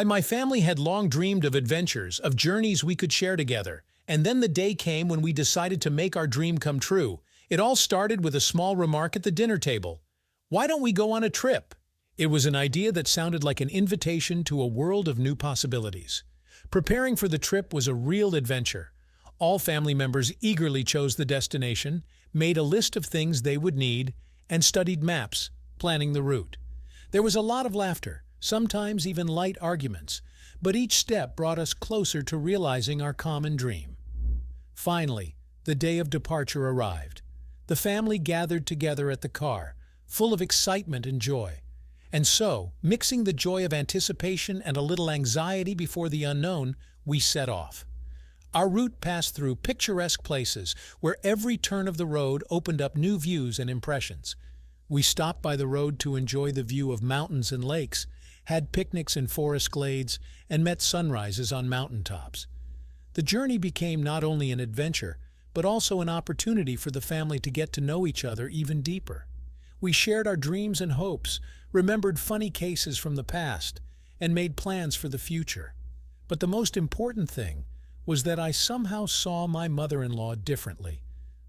My family had long dreamed of adventures, of journeys we could share together, and then the day came when we decided to make our dream come true. It all started with a small remark at the dinner table. Why don't we go on a trip? It was an idea that sounded like an invitation to a world of new possibilities. Preparing for the trip was a real adventure. All family members eagerly chose the destination, made a list of things they would need, and studied maps, planning the route. There was a lot of laughter, sometimes even light arguments, but each step brought us closer to realizing our common dream. Finally, the day of departure arrived. The family gathered together at the car, full of excitement and joy. And so, mixing the joy of anticipation and a little anxiety before the unknown, we set off. Our route passed through picturesque places where every turn of the road opened up new views and impressions. We stopped by the road to enjoy the view of mountains and lakes, had picnics in forest glades, and met sunrises on mountaintops. The journey became not only an adventure, but also an opportunity for the family to get to know each other even deeper. We shared our dreams and hopes, remembered funny cases from the past, and made plans for the future. But the most important thing was that I somehow saw my mother-in-law differently.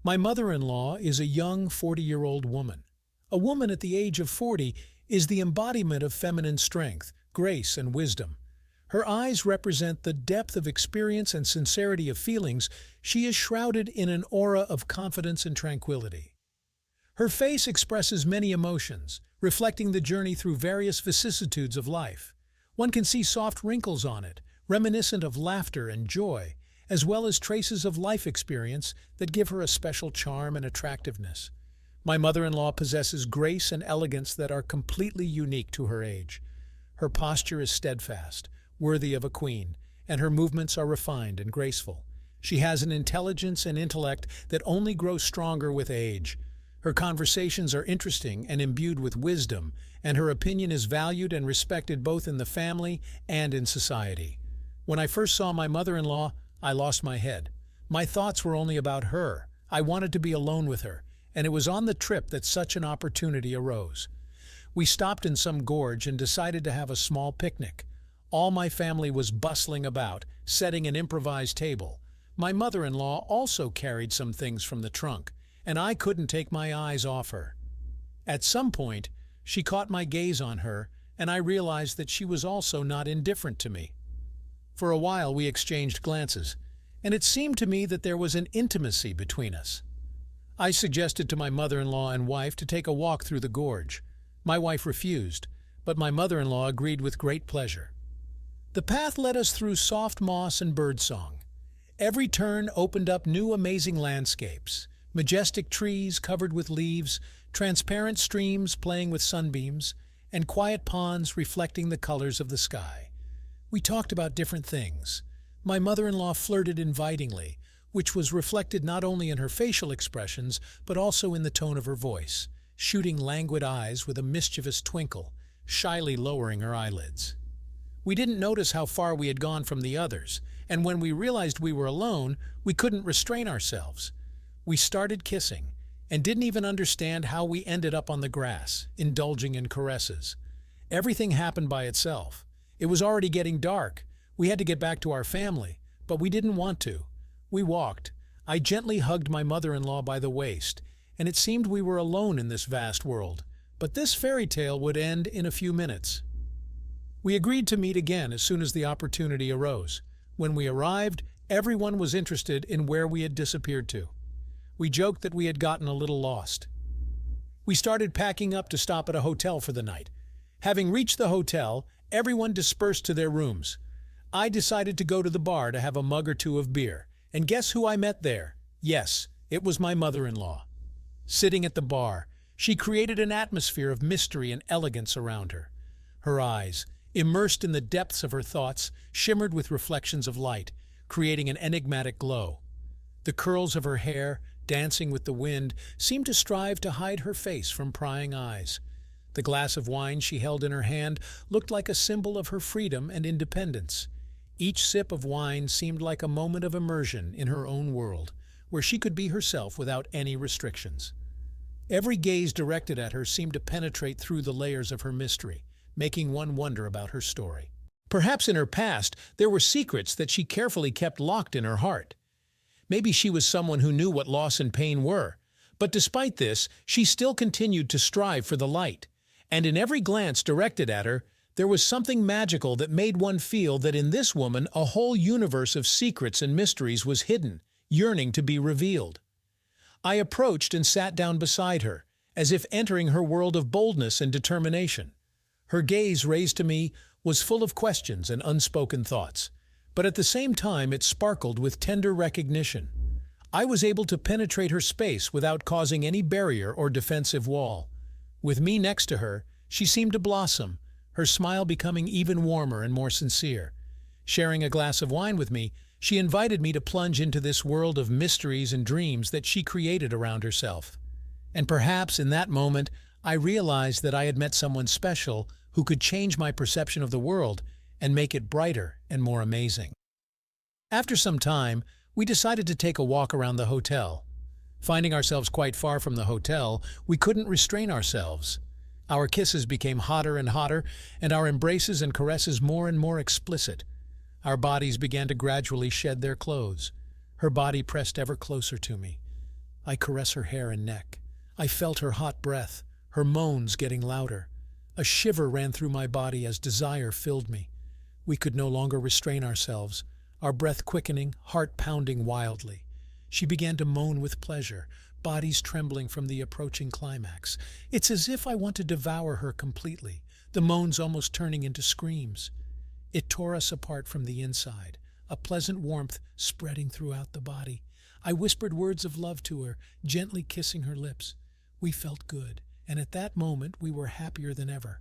My mother-in-law is a young 40-year-old woman. A woman at the age of 40 is the embodiment of feminine strength, grace, and wisdom. Her eyes represent the depth of experience and sincerity of feelings. She is shrouded in an aura of confidence and tranquility. Her face expresses many emotions, reflecting the journey through various vicissitudes of life. One can see soft wrinkles on it, reminiscent of laughter and joy, as well as traces of life experience that give her a special charm and attractiveness. My mother-in-law possesses grace and elegance that are completely unique to her age. Her posture is steadfast, worthy of a queen, and her movements are refined and graceful. She has an intelligence and intellect that only grow stronger with age. Her conversations are interesting and imbued with wisdom, and her opinion is valued and respected both in the family and in society. When I first saw my mother-in-law, I lost my head. My thoughts were only about her. I wanted to be alone with her, and it was on the trip that such an opportunity arose. We stopped in some gorge and decided to have a small picnic. All my family was bustling about, setting an improvised table. My mother-in-law also carried some things from the trunk, and I couldn't take my eyes off her. At some point, she caught my gaze on her, and I realized that she was also not indifferent to me. For a while we exchanged glances, and it seemed to me that there was an intimacy between us. I suggested to my mother-in-law and wife to take a walk through the gorge. My wife refused, but my mother-in-law agreed with great pleasure. The path led us through soft moss and birdsong. Every turn opened up new amazing landscapes. Majestic trees covered with leaves, transparent streams playing with sunbeams, and quiet ponds reflecting the colors of the sky. We talked about different things. My mother-in-law flirted invitingly, which was reflected not only in her facial expressions, but also in the tone of her voice, shooting languid eyes with a mischievous twinkle, shyly lowering her eyelids. We didn't notice how far we had gone from the others, and when we realized we were alone, we couldn't restrain ourselves. We started kissing, and didn't even understand how we ended up on the grass, indulging in caresses. Everything happened by itself. It was already getting dark. We had to get back to our family, but we didn't want to. We walked. I gently hugged my mother-in-law by the waist, and it seemed we were alone in this vast world. But this fairy tale would end in a few minutes. We agreed to meet again as soon as the opportunity arose. When we arrived, everyone was interested in where we had disappeared to. We joked that we had gotten a little lost. We started packing up to stop at a hotel for the night. Having reached the hotel, everyone dispersed to their rooms. I decided to go to the bar to have a mug or two of beer. And guess who I met there? Yes, it was my mother-in-law. Sitting at the bar, she created an atmosphere of mystery and elegance around her. Her eyes, immersed in the depths of her thoughts, shimmered with reflections of light, creating an enigmatic glow. The curls of her hair, dancing with the wind, seemed to strive to hide her face from prying eyes. The glass of wine she held in her hand looked like a symbol of her freedom and independence. Each sip of wine seemed like a moment of immersion in her own world, where she could be herself without any restrictions. Every gaze directed at her seemed to penetrate through the layers of her mystery, making one wonder about her story. Perhaps in her past, there were secrets that she carefully kept locked in her heart. Maybe she was someone who knew what loss and pain were. But despite this, she still continued to strive for the light. And in every glance directed at her, there was something magical that made one feel that in this woman a whole universe of secrets and mysteries was hidden, yearning to be revealed. I approached and sat down beside her, as if entering her world of boldness and determination. Her gaze raised to me was full of questions and unspoken thoughts, but at the same time it sparkled with tender recognition. I was able to penetrate her space without causing any barrier or defensive wall. With me next to her, she seemed to blossom, her smile becoming even warmer and more sincere. Sharing a glass of wine with me, she invited me to plunge into this world of mysteries and dreams that she created around herself. And perhaps in that moment, I realized that I had met someone special who could change my perception of the world and make it brighter and more amazing. After some time, we decided to take a walk around the hotel. Finding ourselves quite far from the hotel, we couldn't restrain ourselves. Our kisses became hotter and hotter, and our embraces and caresses more and more explicit. Our bodies began to gradually shed their clothes. Her body pressed ever closer to me. I caressed her hair and neck. I felt her hot breath, her moans getting louder. A shiver ran through my body as desire filled me. We could no longer restrain ourselves, our breath quickening, heart pounding wildly. She began to moan with pleasure, bodies trembling from the approaching climax. It's as if I want to devour her completely, the moans almost turning into screams. It tore us apart from the inside, a pleasant warmth spreading throughout the body. I whispered words of love to her, gently kissing her lips. We felt good, and at that moment we were happier than ever.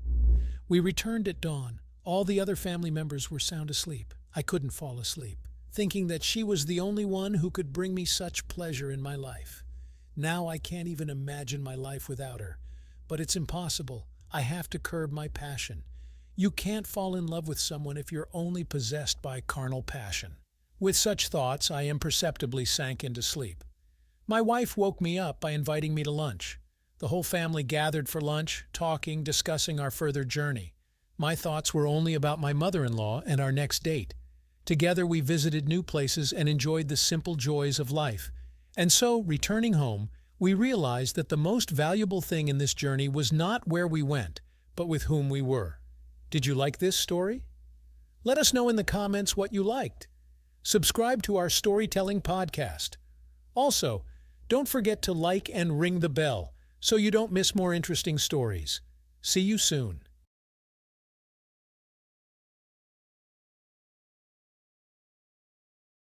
We returned at dawn. All the other family members were sound asleep. I couldn't fall asleep, thinking that she was the only one who could bring me such pleasure in my life. Now I can't even imagine my life without her. But it's impossible. I have to curb my passion. You can't fall in love with someone if you're only possessed by carnal passion. With such thoughts, I imperceptibly sank into sleep. My wife woke me up by inviting me to lunch. The whole family gathered for lunch, talking, discussing our further journey. My thoughts were only about my mother-in-law and our next date. Together we visited new places and enjoyed the simple joys of life. And so, returning home, we realized that the most valuable thing in this journey was not where we went, but with whom we were. Did you like this story? Let us know in the comments what you liked. Subscribe to our storytelling podcast. Also, don't forget to like and ring the bell so you don't miss more interesting stories. See you soon.